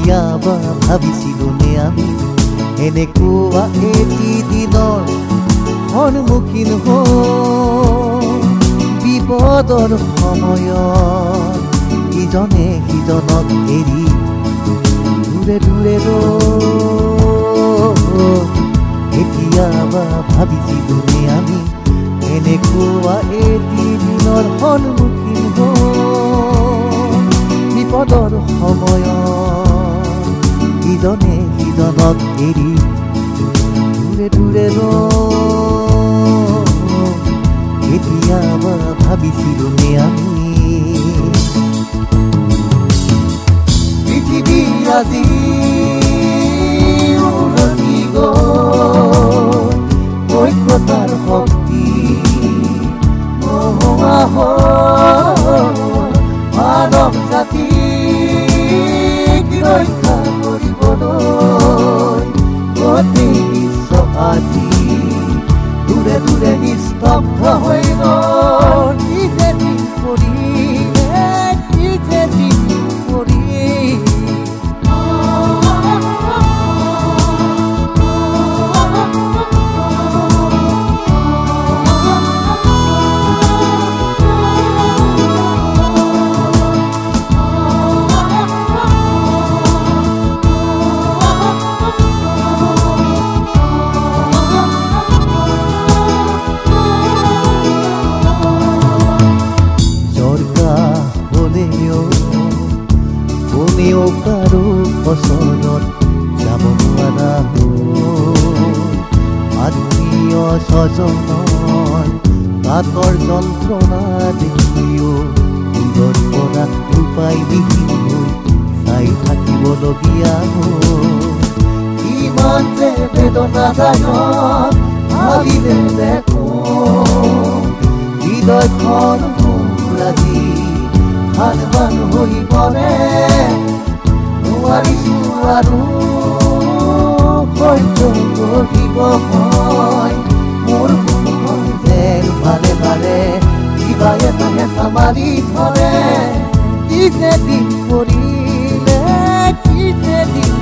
কেতিয়াবা ভাবিছিলো নে আমি এনেকুৱা এটি দিনৰ সন্মুখীন হওঁ বিপদৰ সময়ত ইজনে সিজনক এৰি দূৰে দূৰে কেতিয়াবা ভাবিছিলো নে আমি এনেকুৱা এটি দিনৰ সন্মুখীন হওঁ বিপদৰ সময়ত ইজনে সিজনক এৰি দূৰে দূৰে কেতিয়াবা ভাবিছিলো নে আমি পৃথিৱী আজি উলটি গ'ল ঐক্যতাৰ শক্তি মানৱ জাতিক ৰক্ষা কৰিবলৈ গোটেই বিশ্ব আজি দূৰে দূৰে নিস্তব্ধ হৈ গ'ল কি যে দিন পৰিলে কি যে দিন কোনেও কাৰো ওচৰত যাব নোৱাৰা আত্মীয় স্বজনৰ কাতৰ যন্ত্ৰণা দেখিও দূৰৰ পৰা উপায়বিহীন হৈ চাই থাকিবলগীয়া কিমান যে বেদনাদায়ক ভাবিলে দেখো হৃদয়খন মোৰ আজি হালবান হৈ পৰে নোৱাৰিছো আৰু সহ্য কৰিব মই মোৰ বুকুখন যেন ভালে ভালে কিবা এটা হেঁচা মাৰি ধৰে কি যে দিন পৰিলে কি যে দিন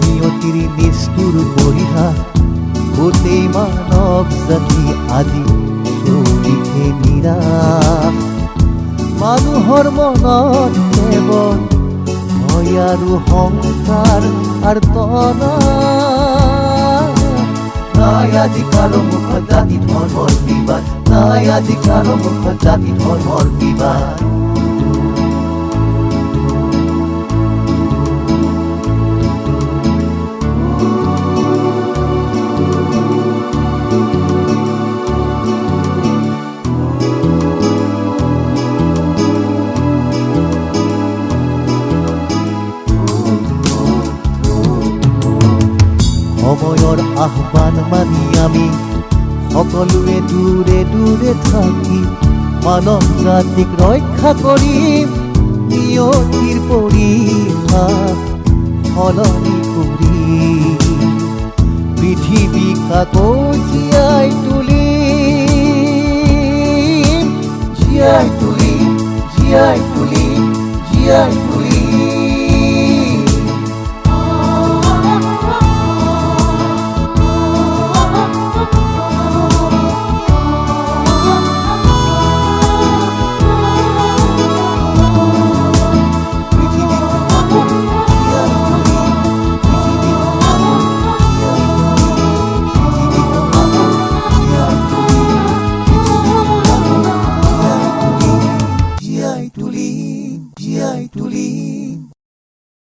নিয়তিৰ নিষ্ঠুৰ পৰিহাস গোটেই মানৱ জাতি আজি চৌদিশে নিৰাশ মানুহৰ মনত কেৱল ভয় আৰু সংসাৰ আৰ্তনা নাই আজি কাৰো মুখত জাতি ধৰ্মৰ বিবাদ নাই আজি কাৰো মুখত জাতি ধৰ্মৰ বিবাদ সময়ৰ আহ্বান মানি আমি সকলোৱে দূৰে দূৰে থাকি মানৱ জাতিক ৰক্ষা কৰিম নিয়তিৰ পৰিহাস সলনি কৰি পৃথিৱীক আকৌ জীয়াই তুলিম জীয়াই তুলিম জীয়াই তুলিম জীয়াই তুলিম তুলি